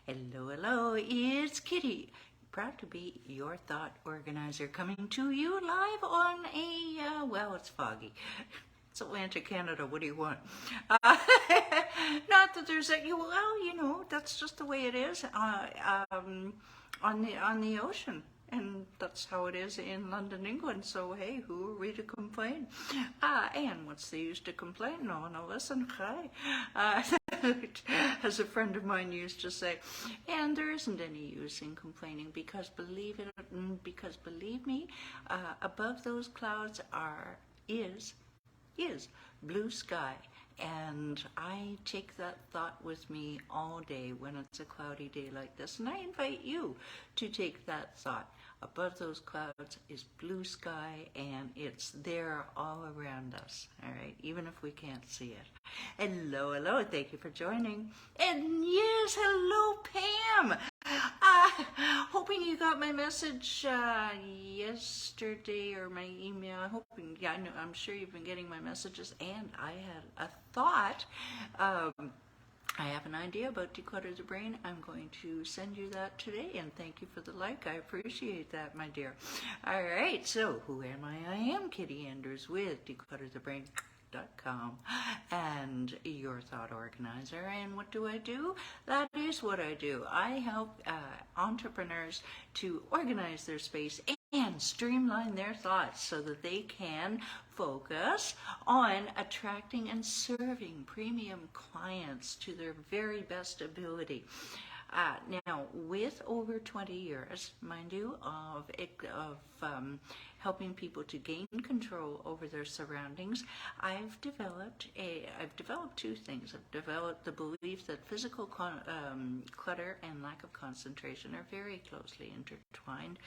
Hello, hello, it's Kitti. Proud to be your thought organizer, coming to you live on well, it's foggy. It's Atlantic Canada, what do you want? Uh, Not that there's that's just the way it is on the ocean. And that's how it is in London, England. So, hey, who are we to complain? And what's the use to complain? No one will listen. Hi. As a friend of mine used to say. And there isn't any use in complaining because believe me, above those clouds is blue sky. And I take that thought with me all day when it's a cloudy day like this. And I invite you to take that thought. Above those clouds is blue sky, and it's there all around us, all right, even if we can't see it. Hello, hello, thank you for joining. And yes, hello, Pam. Hoping you got my message yesterday or my email. I'm sure you've been getting my messages, and I had a thought. I have an idea about Declutter the Brain. I'm going to send you that today, and thank you for the like. I appreciate that, my dear. All right, so who am I? I am Kitti Anders with declutterthebrain.com and your thought organizer. And what do? That is what I do. I help entrepreneurs to organize their space and streamline their thoughts so that they can focus on attracting and serving premium clients to their very best ability. Now, with over 20 years, mind you, of helping people to gain control over their surroundings, I've developed two things. I've developed the belief that physical clutter and lack of concentration are very closely intertwined.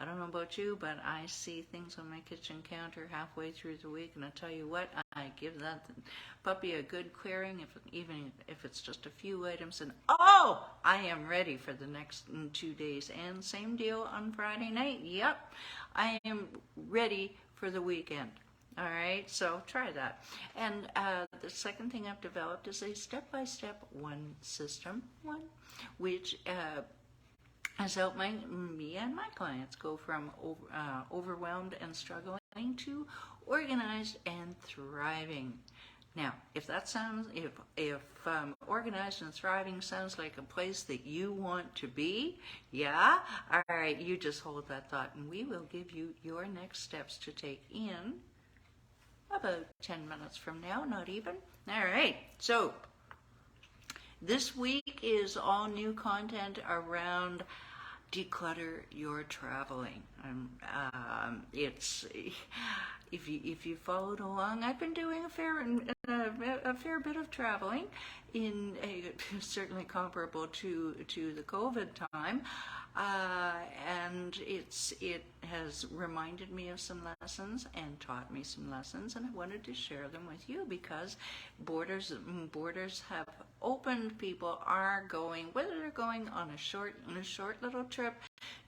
I don't know about you, but I see things on my kitchen counter halfway through the week, and I tell you what, I give that puppy a good clearing, even if it's just a few items, and I am ready for the next 2 days. And same deal on Friday night. Yep, I am ready for the weekend. All right, so try that. And the second thing I've developed is a step-by-step system, which has helped me and my clients go from overwhelmed and struggling to organized and thriving. Now, if organized and thriving sounds like a place that you want to be, yeah, all right, you just hold that thought, and we will give you your next steps to take in about 10 minutes from now, not even. All right, so this week is all new content around Declutter Your Travelling. It's if you followed along, I've been doing a fair bit of traveling, certainly comparable to the COVID time, and it has reminded me of some lessons and taught me some lessons, and I wanted to share them with you because borders have opened. People are going, whether they're going on a short little trip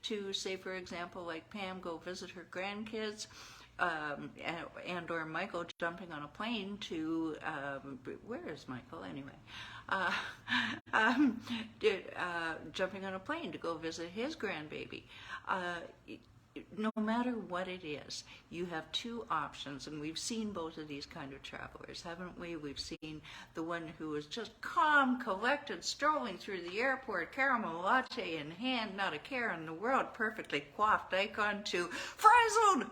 to, say, for example, like Pam, go visit her grandkids, and or Michael jumping on a plane to where is Michael anyway? Jumping on a plane to go visit his grandbaby. No matter what it is, you have two options, and we've seen both of these kind of travelers, haven't we? We've seen the one who is just calm, collected, strolling through the airport, caramel latte in hand, not a care in the world, perfectly coiffed icon, to frazzled,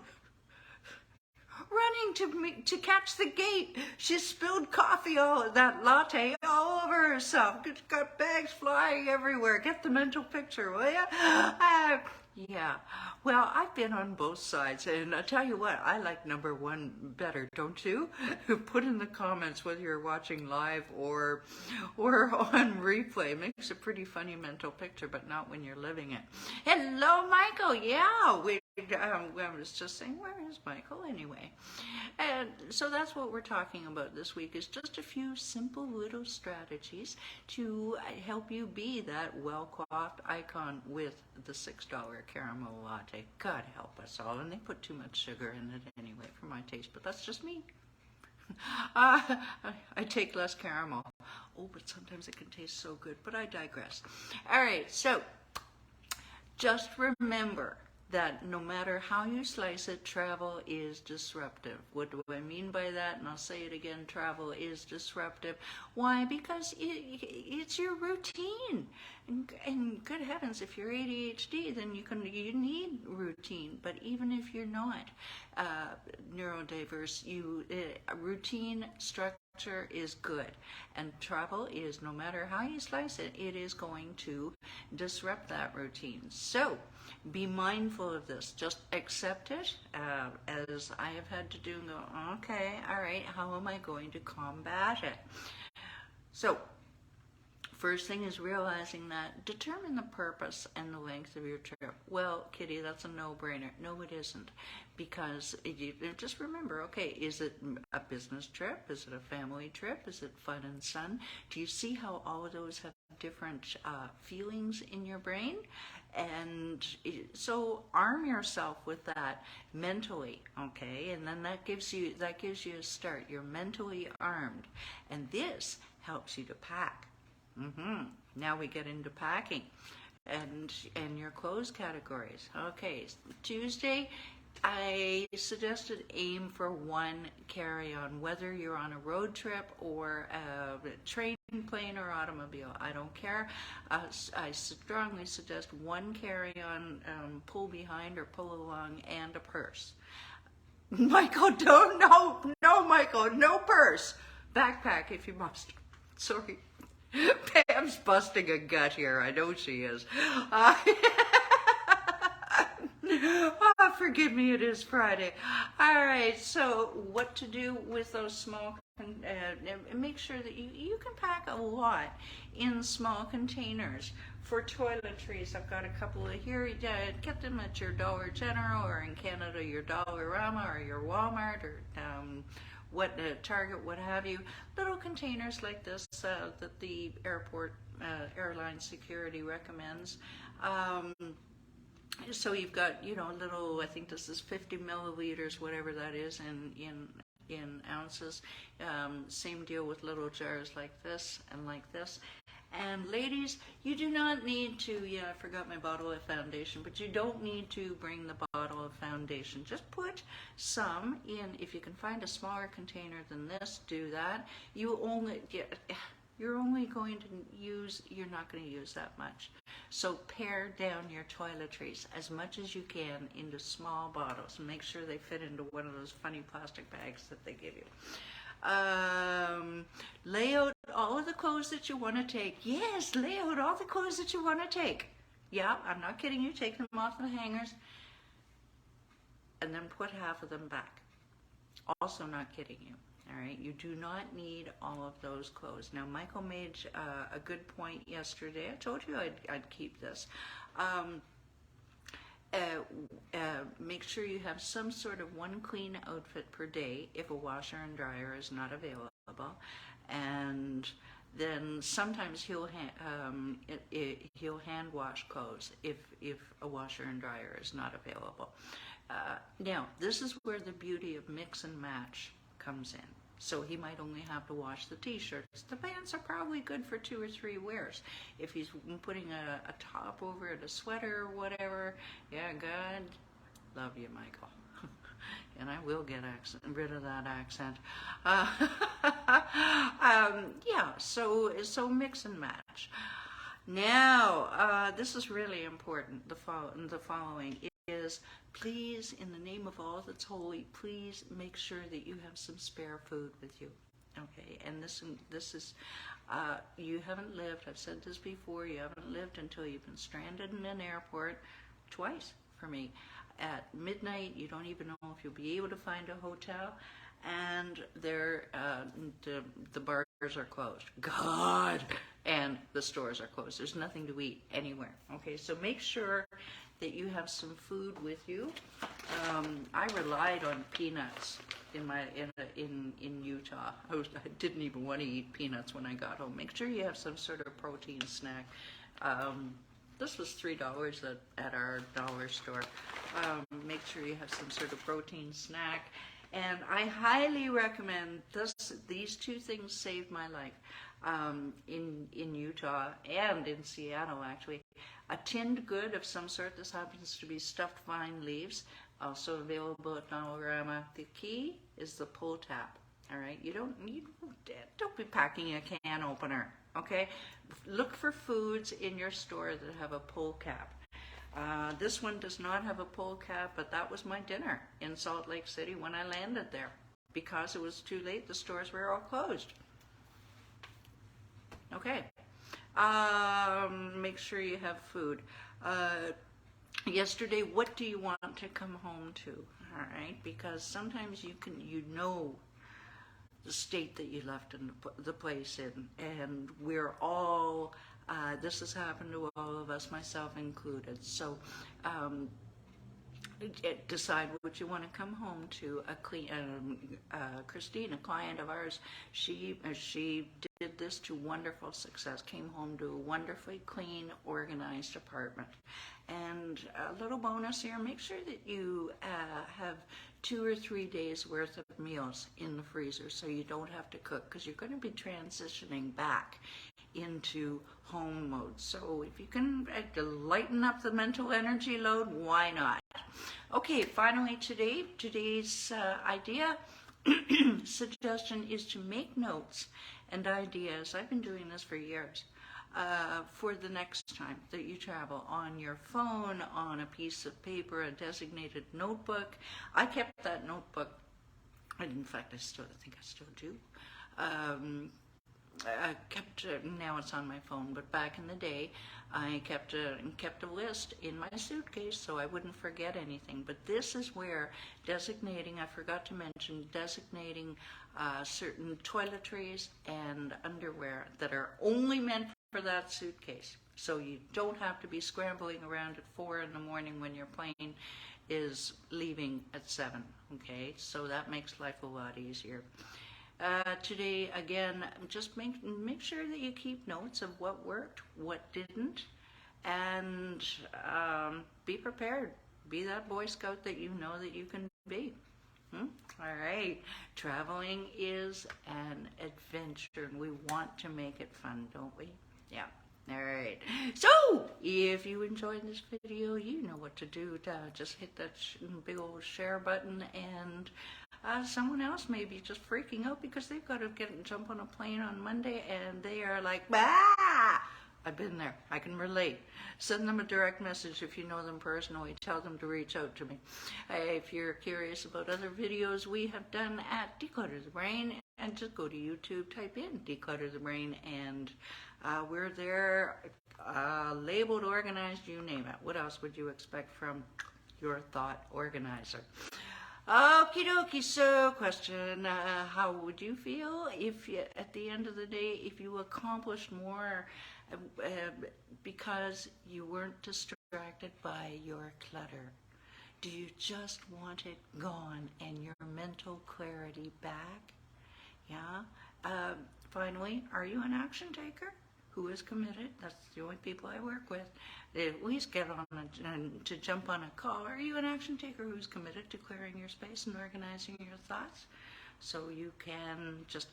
running to catch the gate. She spilled coffee, that latte all over herself. Got bags flying everywhere. Get the mental picture, will ya? Yeah. Well, I've been on both sides, and I tell you what, I like number one better, don't you? Put in the comments whether you're watching live or on replay. It makes a pretty funny mental picture, but not when you're living it. Hello, Michael. Yeah, I was just saying, where is Michael anyway? And so that's what we're talking about this week, is just a few simple little strategies to help you be that well-coiffed icon with the $6 caramel latte. God help us all. And they put too much sugar in it anyway for my taste, but that's just me. I take less caramel. Oh, but sometimes it can taste so good, but I digress. All right, so just remember that no matter how you slice it, travel is disruptive. What do I mean by that? And I'll say it again, travel is disruptive. Why? Because it's your routine. And good heavens, if you're ADHD, then you need routine. But even if you're not neurodiverse, routine structure is good. And travel is, no matter how you slice it, it is going to disrupt that routine. So be mindful of this. Just accept it as I have had to do and go, okay, all right, how am I going to combat it? So first thing is realizing that determine the purpose and the length of your trip. Well, Kitti, that's a no-brainer. No, it isn't. Because just remember, okay, is it a business trip? Is it a family trip? Is it fun and sun? Do you see how all of those have different feelings in your brain? And so arm yourself with that mentally, okay? And then that gives you a start. You're mentally armed. And this helps you to pack. Now we get into packing and your clothes categories. Okay, Tuesday, I suggested aim for one carry-on, whether you're on a road trip or a train, plane, or automobile. I don't care. I strongly suggest one carry-on, pull behind or pull along, and a purse. Michael, no, Michael, no purse. Backpack if you must. Sorry. Pam's busting a gut here. I know she is. Forgive me, it is Friday. All right, so what to do with those small, make sure that you can pack a lot in small containers. For toiletries, I've got a couple of here. Get them at your Dollar General, or in Canada, your Dollarama, or your Walmart, or Target, what have you. Little containers like this that the airline security recommends. So you've got, little, I think this is 50 milliliters, whatever that is in ounces. Same deal with little jars like this and like this. And ladies, you do not need to, I forgot my bottle of foundation, but you don't need to bring the bottle of foundation. Just put some in. If you can find a smaller container than this, do that. You're not going to use that much. So pare down your toiletries as much as you can into small bottles and make sure they fit into one of those funny plastic bags that they give you. Lay out all of the clothes that you want to take. Yes, lay out all the clothes that you want to take. Yeah, I'm not kidding you. Take them off the hangers and then put half of them back. Also not kidding you. All right, you do not need all of those clothes. Now, Michael made a good point yesterday. I told you I'd keep this. Make sure you have some sort of one clean outfit per day if a washer and dryer is not available. And then sometimes he'll hand wash clothes if a washer and dryer is not available. Now, this is where the beauty of mix and match comes in. So he might only have to wash the t-shirts. The pants are probably good for 2 or 3 wears. If he's putting a top over it, a sweater or whatever, yeah, God, love you, Michael. And I will get rid of that accent. Yeah, so mix and match. Now, this is really important, the following is, please, in the name of all that's holy, please make sure that you have some spare food with you. Okay, and this is, you haven't lived, I've said this before, you haven't lived until you've been stranded in an airport twice for me. At midnight, you don't even know if you'll be able to find a hotel, and the bars are closed. God! And the stores are closed. There's nothing to eat anywhere. Okay, so make sure that you have some food with you. I relied on peanuts in Utah. I didn't even want to eat peanuts when I got home. Make sure you have some sort of protein snack. This was $3 at our dollar store. Make sure you have some sort of protein snack. And I highly recommend these two things saved my life in Utah and in Seattle, actually. A tinned good of some sort. This happens to be stuffed vine leaves, also available at Dollarama. The key is the pull tab. All right, you don't be packing a can opener. Okay, look for foods in your store that have a pull cap. This one does not have a pull cap, but that was my dinner in Salt Lake City when I landed there. Because it was too late, the stores were all closed. Okay. Make sure you have food. Yesterday, what do you want to come home to? All right, because sometimes you know the state that you left the place in, and we're all. This has happened to all of us, myself included. So. Decide what you want to come home to. Christine, a client of ours, she did this to wonderful success. Came home to a wonderfully clean, organized apartment. And a little bonus here: make sure that you have 2 or 3 days worth of meals in the freezer, so you don't have to cook, because you're going to be transitioning back into home mode. So if you can lighten up the mental energy load, why not? Okay, finally today's idea, suggestion is to make notes and ideas. I've been doing this for years. For the next time that you travel, on your phone, on a piece of paper, a designated notebook. I kept that notebook, and in fact I think I still do. I kept now it's on my phone, but back in the day I kept a list in my suitcase so I wouldn't forget anything. But this is where I forgot to mention, designating certain toiletries and underwear that are only meant for that suitcase. So you don't have to be scrambling around at 4 in the morning when your plane is leaving at 7. Okay, so that makes life a lot easier. Today, again, just make sure that you keep notes of what worked, what didn't, and be prepared. Be that Boy Scout that you know that you can be. All right. Traveling is an adventure, and we want to make it fun, don't we? Yeah. All right. So, if you enjoyed this video, you know what to do. Just hit that big old share button, and someone else may be just freaking out because they've got to jump on a plane on Monday, and they are like, bah! I've been there. I can relate. Send them a direct message if you know them personally. Tell them to reach out to me. If you're curious about other videos we have done at Declutter the Brain, and just go to YouTube, type in Declutter the Brain, and we're there, labeled, organized, you name it. What else would you expect from your thought organizer? Okie dokie, so question, how would you feel if you, at the end of the day, if you accomplished more because you weren't distracted by your clutter? Do you just want it gone and your mental clarity back? Yeah. Finally, are you an action taker who is committed? That's the only people I work with. They at least get on to jump on a call. Are you an action taker who's committed to clearing your space and organizing your thoughts so you can just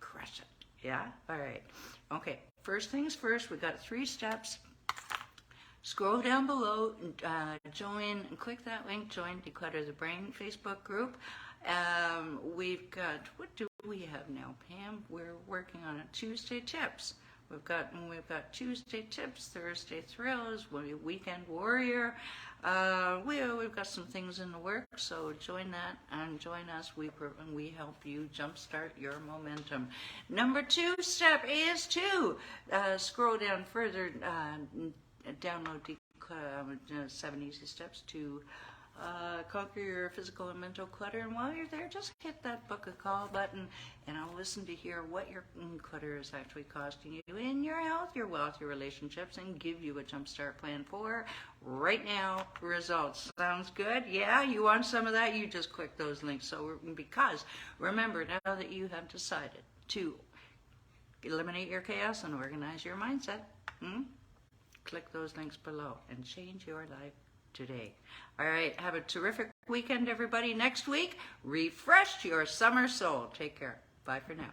crush it? Yeah? All right. Okay. First things first, we got 3 steps. Scroll down below, join, click that link, join Declutter the Brain Facebook group. We've got, what do we have now, Pam? We're working on a Tuesday tips. We've got Tuesday tips, Thursday thrills, weekend warrior. We've got some things in the works, so join that and join us. We help you jumpstart your momentum. Number 2 step is to scroll down further, download 7 easy steps to conquer your physical and mental clutter. And while you're there, just hit that book a call button, and I'll listen to hear what your clutter is actually costing you in your health, your wealth, your relationships, and give you a jumpstart plan for right now results. Sounds good? Yeah, you want some of that? You just click those links. So because remember, now that you have decided to eliminate your chaos and organize your mindset, click those links below and change your life today. All right, have a terrific weekend, everybody. Next week, refresh your summer soul. Take care. Bye for now.